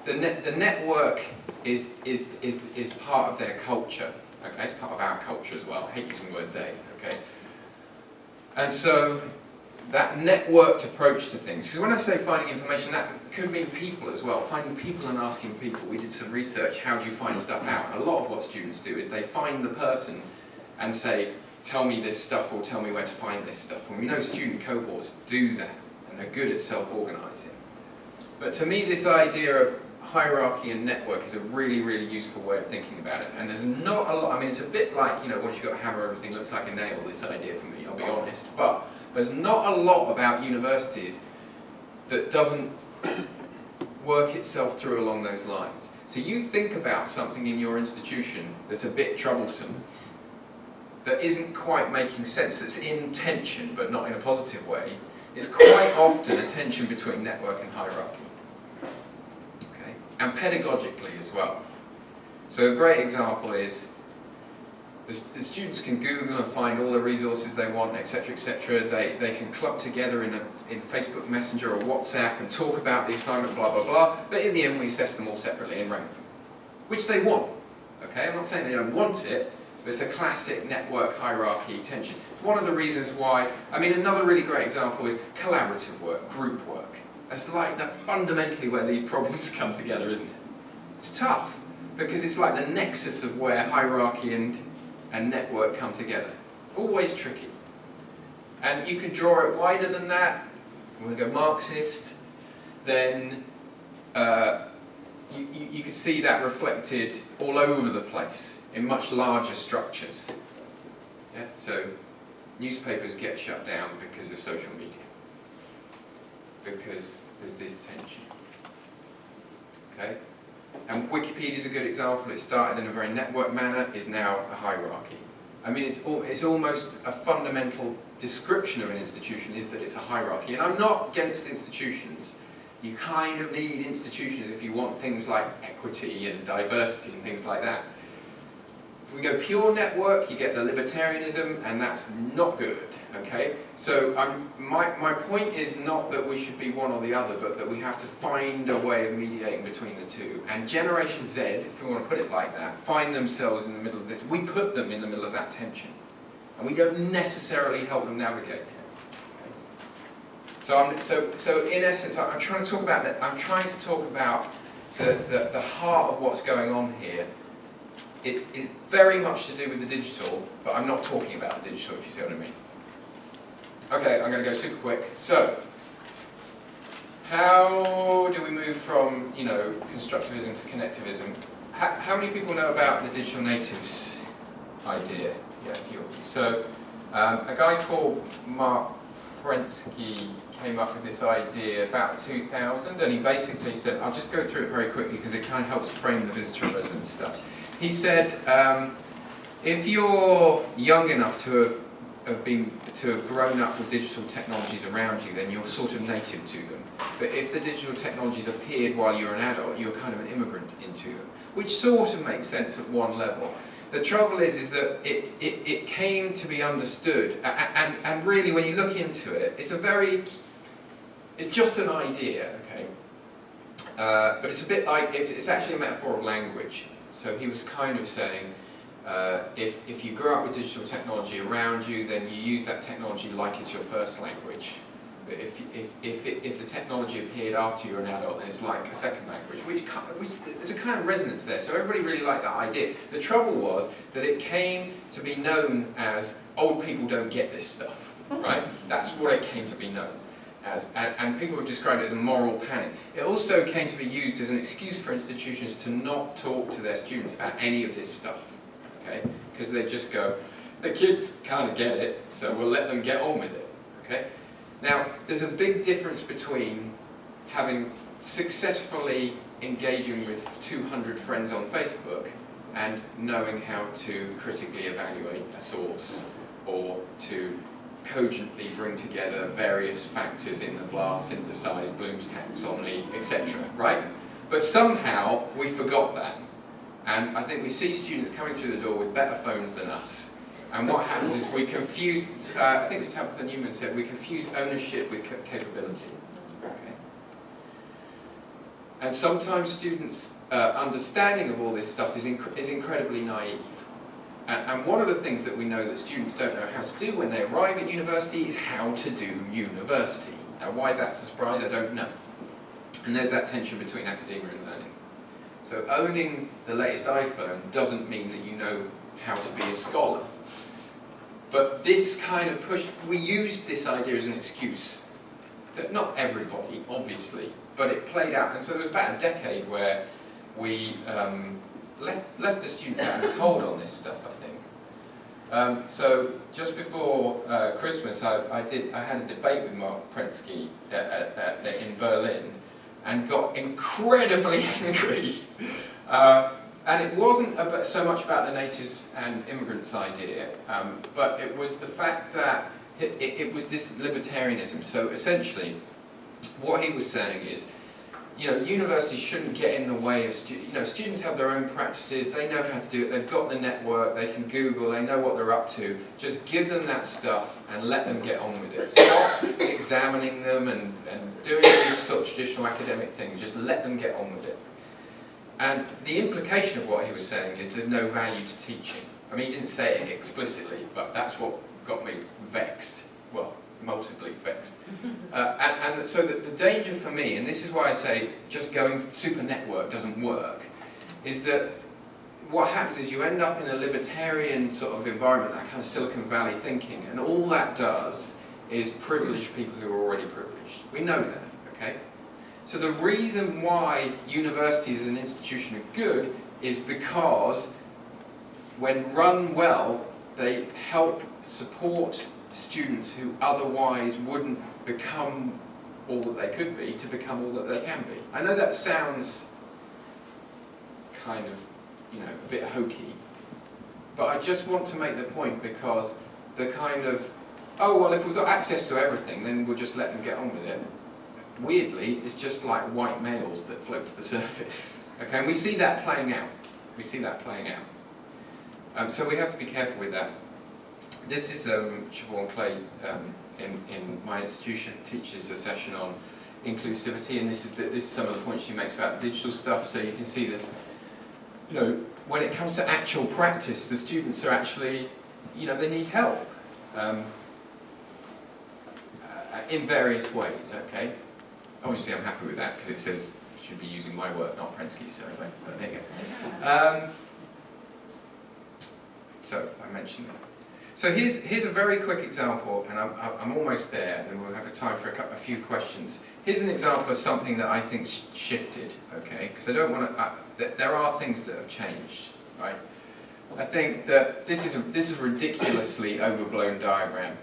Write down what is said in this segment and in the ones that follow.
the network is part of their culture. Okay, it's part of our culture as well. I hate using the word they. Okay, and so that networked approach to things. Because when I say finding information, that could mean people as well. Finding people and asking people. We did some research. How do you find stuff out? And a lot of what students do is they find the person and say, tell me this stuff or tell me where to find this stuff. And we know student cohorts do that, and they're good at self-organising. But to me, this idea of hierarchy and network is a really, really useful way of thinking about it. And there's not a lot, I mean, it's a bit like, you know, once you've got a hammer, everything looks like a nail, this idea for me, I'll be honest. But there's not a lot about universities that doesn't work itself through along those lines. So you think about something in your institution that's a bit troublesome, that isn't quite making sense, that's in tension but not in a positive way. It's quite often a tension between network and hierarchy. Okay? And pedagogically as well. So a great example is the students can Google and find all the resources they want, etc., etc. They can club together in Facebook Messenger or WhatsApp and talk about the assignment, blah, blah, blah. But in the end, we assess them all separately and rank them, which they want. Okay? I'm not saying they don't want it, but it's a classic network hierarchy tension. It's one of the reasons why, I mean, another really great example is collaborative work, group work. That's like fundamentally where these problems come together, isn't it? It's tough, because it's like the nexus of where hierarchy and network come together. Always tricky. And you can draw it wider than that. We're going to go Marxist. Then you can see that reflected all over the place in much larger structures. Yeah? So newspapers get shut down because of social media. Because there's this tension. Okay? And Wikipedia is a good example. It started in a very networked manner, is now a hierarchy. I mean, it's almost a fundamental description of an institution is that it's a hierarchy. And I'm not against institutions. You kind of need institutions if you want things like equity and diversity and things like that. If we go pure network, you get the libertarianism, and that's not good, okay? So my point is not that we should be one or the other, but that we have to find a way of mediating between the two. And Generation Z, if we want to put it like that, find themselves in the middle of this. We put them in the middle of that tension. And we don't necessarily help them navigate it. So in essence, I'm trying to talk about that. I'm trying to talk about the heart of what's going on here. It's very much to do with the digital, but I'm not talking about the digital, if you see what I mean. Okay, I'm going to go super quick. So, how do we move from, you know, constructivism to connectivism? How many people know about the digital natives idea? Yeah, so a guy called Mark Prensky came up with this idea about 2000, and he basically said, I'll just go through it very quickly because it kind of helps frame the visitor and resident stuff. He said, if you're young enough to have grown up with digital technologies around you, then you're sort of native to them. But if the digital technologies appeared while you're an adult, you're kind of an immigrant into them, which sort of makes sense at one level. The trouble is that it came to be understood, and really when you look into it, it's just an idea, okay? But it's a bit like, it's actually a metaphor of language. So he was kind of saying, if you grew up with digital technology around you, then you use that technology like it's your first language. But if the technology appeared after you're an adult, then it's like a second language, which there's a kind of resonance there. So everybody really liked that idea. The trouble was that it came to be known as old people don't get this stuff, right? That's what it came to be known as, and people would describe it as a moral panic. It also came to be used as an excuse for institutions to not talk to their students about any of this stuff, okay? Because they'd just go, the kids kind of get it, so we'll let them get on with it, okay? Now, there's a big difference between having successfully engaging with 200 friends on Facebook and knowing how to critically evaluate a source or to cogently bring together various factors in the blah, synthesize, Bloom's taxonomy, etc., right? But somehow we forgot that. And I think we see students coming through the door with better phones than us. And what happens is we confuse, I think it's Tabitha Newman said, we confuse ownership with capability. Okay. And sometimes students' understanding of all this stuff is incredibly naive. And one of the things that we know that students don't know how to do when they arrive at university is how to do university. Now why that's a surprise, I don't know. And there's that tension between academia and learning. So owning the latest iPhone doesn't mean that you know how to be a scholar. But this kind of push, we used this idea as an excuse. That not everybody, obviously, but it played out. And so there was about a decade where we left the students out in the cold on this stuff, I think. So just before Christmas, I had a debate with Mark Prensky in Berlin, and got incredibly angry. And it wasn't so much about the natives and immigrants idea, but it was the fact that it was this libertarianism. So essentially, what he was saying is, universities shouldn't get in the way of students. Students have their own practices, they know how to do it, they've got the network, they can Google, they know what they're up to. Just give them that stuff and let them get on with it. Stop examining them and doing these sort of traditional academic things, just let them get on with it. And the implication of what he was saying is there's no value to teaching. I mean, he didn't say it explicitly, but that's what got me vexed. Well, multiply vexed. And so the danger for me, and this is why I say just going super network doesn't work, is that what happens is you end up in a libertarian sort of environment, that kind of Silicon Valley thinking, and all that does is privilege people who are already privileged. We know that, okay? So the reason why universities as an institution are good is because when run well, they help support students who otherwise wouldn't become all that they could be to become all that they can be. I know that sounds kind of, a bit hokey, but I just want to make the point because the kind of, oh well, if we've got access to everything, then we'll just let them get on with it. Weirdly, it's just like white males that float to the surface. Okay, and we see that playing out. We see that playing out. So we have to be careful with that. This is Siobhan Clay in my institution teaches a session on inclusivity, and this is some of the points she makes about the digital stuff. So you can see this. When it comes to actual practice, the students are actually, they need help in various ways. Okay. Obviously, I'm happy with that because it says I should be using my work, not Prensky's. So anyway, but there you go. So I mentioned that. So here's a very quick example, and I'm almost there, and we'll have time for a few questions. Here's an example of something that I think shifted, okay? Because I don't want to. There are things that have changed, right? I think that this is a ridiculously overblown diagram.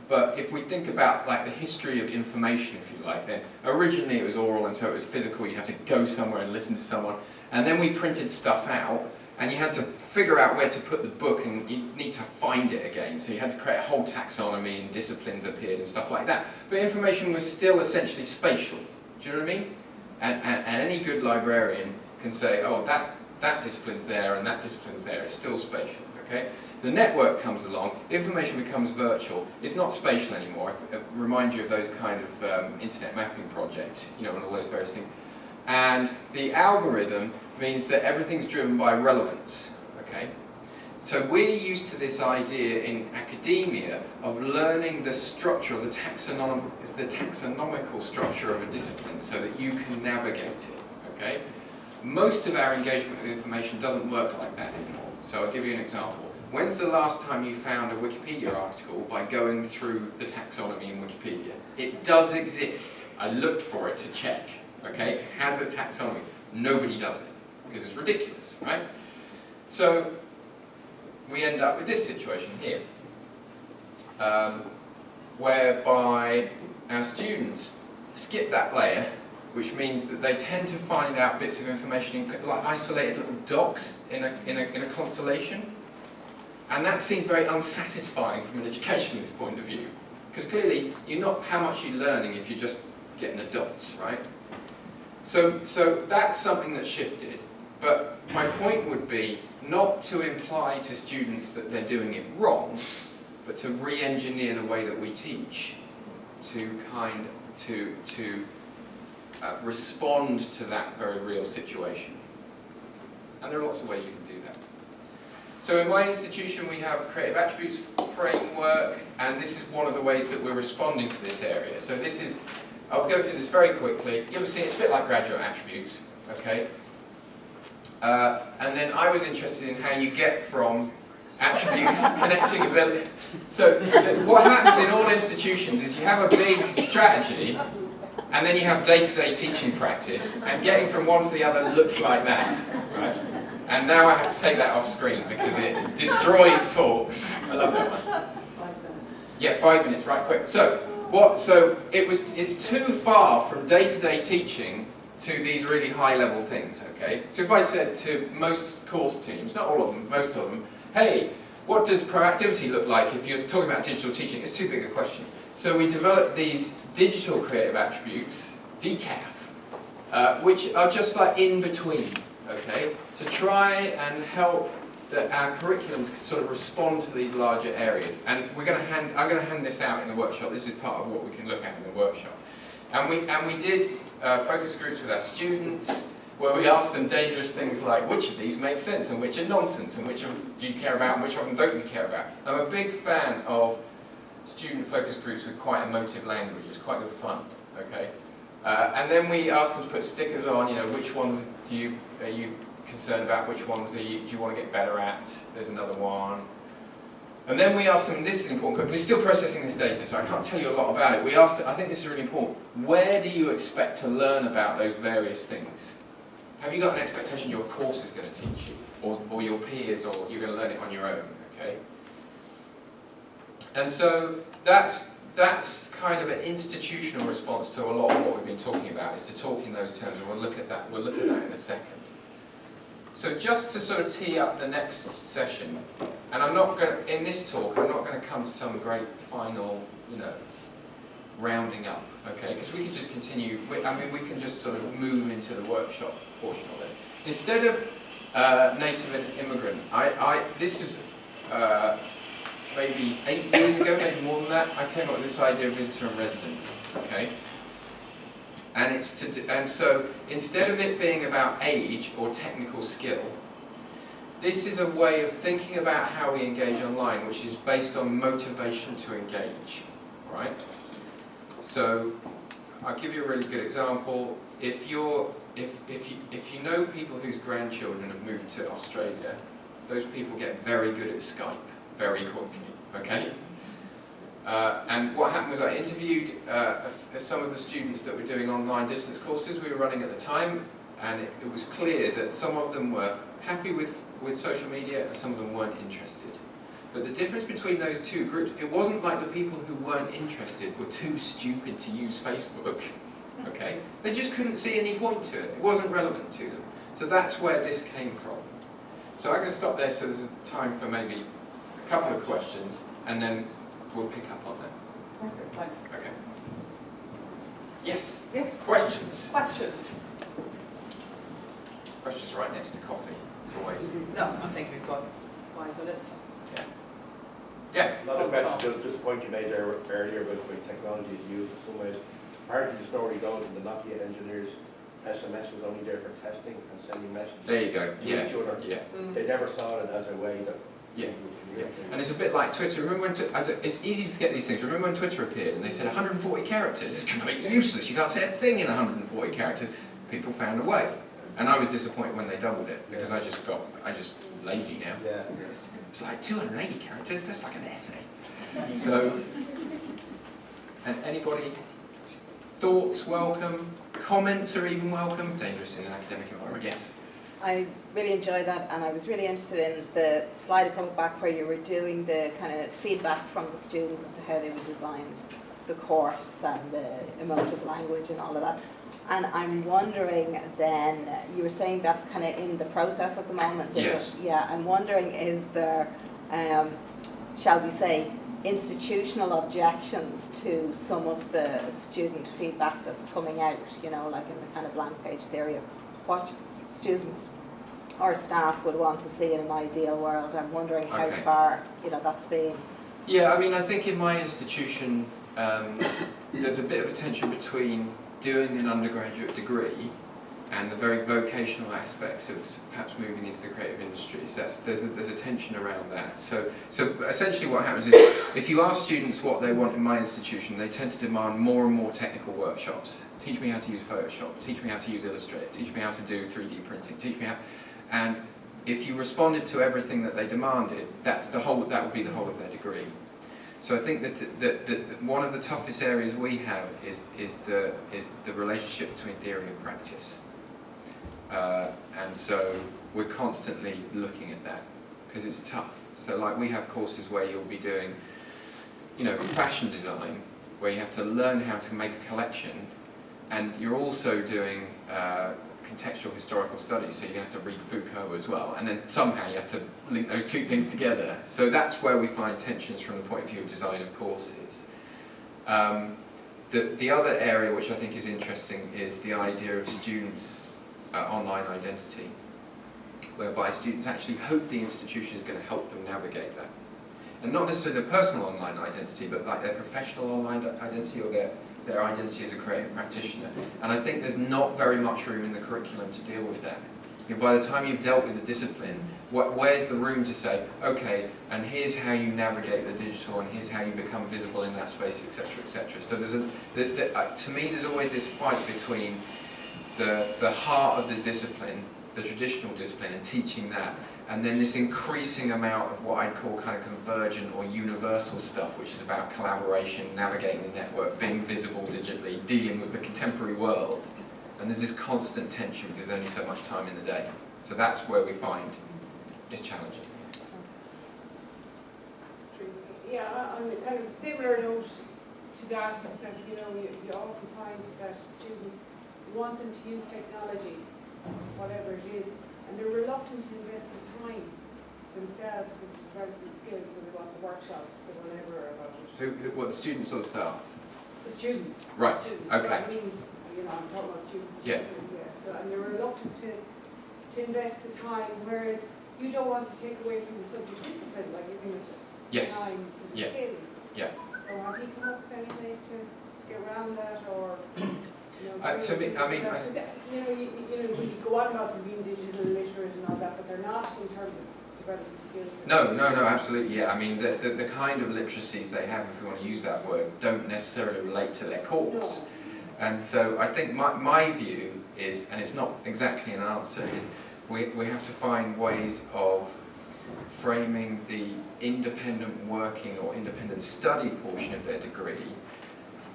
But if we think about like the history of information, if you like, then originally it was oral, and so it was physical. You'd have to go somewhere and listen to someone, and then we printed stuff out. And you had to figure out where to put the book, and you need to find it again. So you had to create a whole taxonomy, and disciplines appeared and stuff like that. But information was still essentially spatial. Do you know what I mean? And any good librarian can say, oh, that discipline's there and that discipline's there. It's still spatial, okay? The network comes along, information becomes virtual. It's not spatial anymore. I remind you of those kind of internet mapping projects, and all those various things. And the algorithm means that everything's driven by relevance, okay? So we're used to this idea in academia of learning the structure, the taxonomical structure of a discipline so that you can navigate it, okay? Most of our engagement with information doesn't work like that anymore. So I'll give you an example. When's the last time you found a Wikipedia article by going through the taxonomy in Wikipedia? It does exist. I looked for it to check, okay? It has a taxonomy. Nobody does it, because it's ridiculous, right? So we end up with this situation here, whereby our students skip that layer, which means that they tend to find out bits of information in like isolated little dots in a constellation, and that seems very unsatisfying from an educationalist point of view, because clearly you're not how much you're learning if you're just getting the dots, right? So that's something that shifted. But my point would be not to imply to students that they're doing it wrong, but to re-engineer the way that we teach, to respond to that very real situation. And there are lots of ways you can do that. So in my institution we have creative attributes framework, and this is one of the ways that we're responding to this area. So this is, I'll go through this very quickly. You'll see it's a bit like graduate attributes, okay? And then I was interested in how you get from attribute connecting ability. So what happens in all institutions is you have a big strategy, and then you have day-to-day teaching practice, and getting from one to the other looks like that, right? And now I have to take that off screen because it destroys talks. I love that one. 5 minutes. Yeah, 5 minutes, right, quick. So it's too far from day-to-day teaching to these really high-level things, okay? So if I said to most course teams, not all of them, most of them, hey, what does proactivity look like if you're talking about digital teaching? It's too big a question. So we developed these digital creative attributes, DCAF, which are just like in between, okay? To try and help our curriculums sort of respond to these larger areas. And I'm going to hand this out in the workshop. This is part of what we can look at in the workshop. And we did focus groups with our students, where we asked them dangerous things like, which of these make sense and which are nonsense, and which do you care about and which of them don't you care about. I'm a big fan of student focus groups with quite emotive language. It's quite good fun, okay? And then we asked them to put stickers on, you know, which ones are you concerned about, which ones do you want to get better at, there's another one. And then we asked them, this is important, but we're still processing this data, so I can't tell you a lot about it. We asked, I think this is really important, where do you expect to learn about those various things? Have you got an expectation your course is going to teach you, or your peers, or you're going to learn it on your own, okay? And so that's kind of an institutional response to a lot of what we've been talking about, is to talk in those terms, and we'll look at that in a second. So just to sort of tee up the next session, and in this talk, I'm not going to come to some great final, rounding up, okay? Because we can just continue, we can just sort of move into the workshop portion of it. Instead of native and immigrant, this is maybe 8 years ago, maybe more than that, I came up with this idea of visitor and resident, okay? And so instead of it being about age or technical skill, this is a way of thinking about how we engage online, which is based on motivation to engage, right? So I'll give you a really good example. If you know people whose grandchildren have moved to Australia, those people get very good at Skype very quickly, okay? And what happened was I interviewed some of the students that were doing online distance courses we were running at the time, and it was clear that some of them were happy with social media and some of them weren't interested. But the difference between those two groups, it wasn't like the people who weren't interested were too stupid to use Facebook, okay? They just couldn't see any point to it. It wasn't relevant to them. So that's where this came from. So I can stop there so there's time for maybe a couple of questions, and then we'll pick up on that. Perfect, thanks. Okay. Yes? Yes. Questions? Questions? Questions right next to coffee. It's always... No, I think we've got 5 minutes. Yeah. Not a question, just a point you made there earlier about the way technology is used in some ways. Part of the story goes in the Nokia engineers, SMS was only there for testing and sending messages There you go. to Yeah. each other. Yeah. They never saw it as a way that Yeah. people Yeah. communicate. And it's a bit like Twitter. Remember when it's easy to forget these things. Remember when Twitter appeared and they said 140 characters? It's completely useless. You can't say a thing in 140 characters. People found a way. And I was disappointed when they doubled it because I just lazy now. Yeah. It's like 280 characters. That's like an essay. So, and anybody? Thoughts welcome. Comments are even welcome. Dangerous in an academic environment. Yes. I really enjoyed that, and I was really interested in the slide a couple back where you were doing the kind of feedback from the students as to how they would design the course and the emotive language and all of that. And I'm wondering then, you were saying that's kind of in the process at the moment, is Yes. it? Yeah, I'm wondering, is there, shall we say, institutional objections to some of the student feedback that's coming out, like in the kind of blank page theory of what students or staff would want to see in an ideal world. I'm wondering how Okay. far that's been. Yeah, I mean, I think in my institution, there's a bit of a tension between doing an undergraduate degree and the very vocational aspects of perhaps moving into the creative industries. There's a tension around that. So essentially what happens is, if you ask students what they want in my institution, they tend to demand more and more technical workshops. Teach me how to use Photoshop, teach me how to use Illustrator, teach me how to do 3D printing, teach me how... And if you responded to everything that they demanded, that would be the whole of their degree. So I think that one of the toughest areas we have is the relationship between theory and practice. And so we're constantly looking at that, because it's tough. So like we have courses where you'll be doing, fashion design, where you have to learn how to make a collection, and you're also doing contextual historical studies, so you have to read Foucault as well, and then somehow you have to link those two things together. So that's where we find tensions from the point of view of design of courses. The other area which I think is interesting is the idea of students' online identity, whereby students actually hope the institution is going to help them navigate that. And not necessarily their personal online identity, but like their professional online identity, or their identity as a creative practitioner. And I think there's not very much room in the curriculum to deal with that. By the time you've dealt with the discipline, where's the room to say, okay, and here's how you navigate the digital, and here's how you become visible in that space, etc., etc. So there's to me, there's always this fight between the heart of the discipline, the traditional discipline, and teaching that, and then this increasing amount of what I'd call kind of convergent or universal stuff, which is about collaboration, navigating the network, being visible digitally, dealing with the contemporary world. And there's this constant tension because there's only so much time in the day. So that's where we find it's challenging. Yeah, on a kind of similar note to that, is that you often find that students want them to use technology, whatever it is, and they're reluctant to invest the time themselves into developing skills, so they want the workshops, the whatever about it. What, the students or the staff? The students. Right, Students. okay. I mean, I'm talking about students. Yeah. So, and they're reluctant to invest the time, whereas you don't want to take away from the subject discipline, like giving it Yes. time for the Yeah. skills. Yeah. So have you come up with any ways to get around that, or To me, I mean, you go on about them being digital literate and all that, but they're not in terms of developing skills. No, absolutely, yeah. I mean, the kind of literacies they have, if we want to use that word, don't necessarily relate to their course. No. And so I think my view is, and it's not exactly an answer, is we have to find ways of framing the independent working or independent study portion of their degree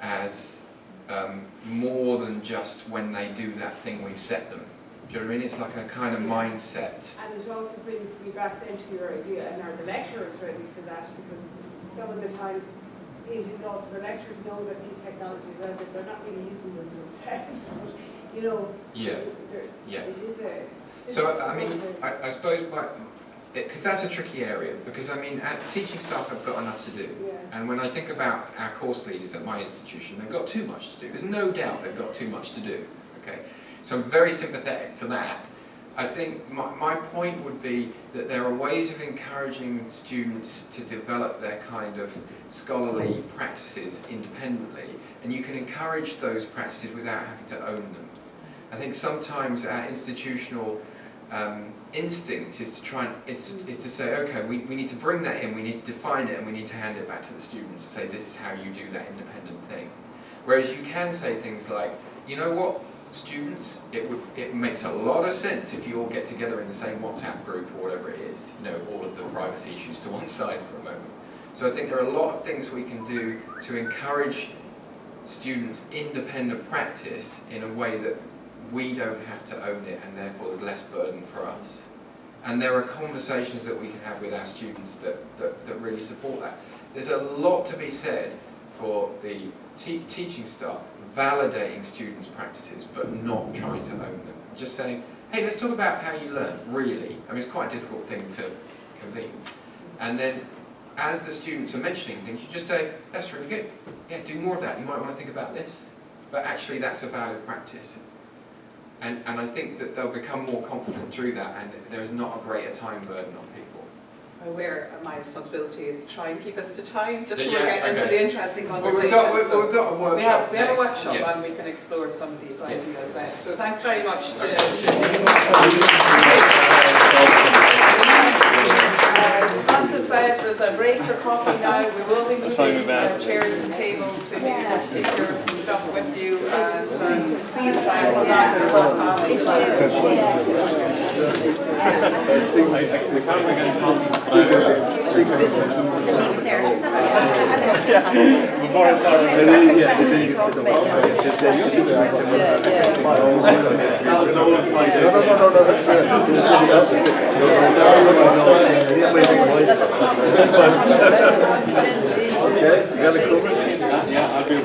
as more than just when they do that thing we've set them. Do you know what I mean? It's like a kind of mindset. And it also brings me back then to your idea, and are the lecturers ready for that? Because some of the times it is also the lecturers know that these technologies are that they're not really using them themselves. But, Yeah. it is a... So I mean, I suppose because that's a tricky area, because I mean, teaching staff have got enough to do. Yeah. And when I think about our course leaders at my institution, they've got too much to do. There's no doubt they've got too much to do. Okay, so I'm very sympathetic to that. I think my point would be that there are ways of encouraging students to develop their kind of scholarly practices independently, and you can encourage those practices without having to own them. I think sometimes our institutional instinct is to say, okay, we need to bring that in, we need to define it, and we need to hand it back to the students and say, this is how you do that independent thing. Whereas you can say things like, you know what, students, it makes a lot of sense if you all get together in the same WhatsApp group or whatever it is, all of the privacy issues to one side for a moment. So I think there are a lot of things we can do to encourage students' independent practice in a way that we don't have to own it, and therefore there's less burden for us. And there are conversations that we can have with our students that really support that. There's a lot to be said for the teaching staff validating students' practices, but not trying to own them. Just saying, hey, let's talk about how you learn, really. I mean, it's quite a difficult thing to convene. And then, as the students are mentioning things, you just say, that's really good. Yeah, do more of that. You might want to think about this. But actually, that's a valid practice. And I think that they'll become more confident through that, and there's not a greater time burden on people. aware of my responsibility is to try and keep us to time, just so Yeah, we get into okay. the interesting Well, conversation. we've got a workshop. We have a next. workshop Yeah. and we can explore some of these ideas. So thanks very much. Francis says there's a break for coffee now. We will be moving chairs and tables to be able to take your stuff with you. And please try and relax and not have Okay, you got it covered? Yeah, I'll do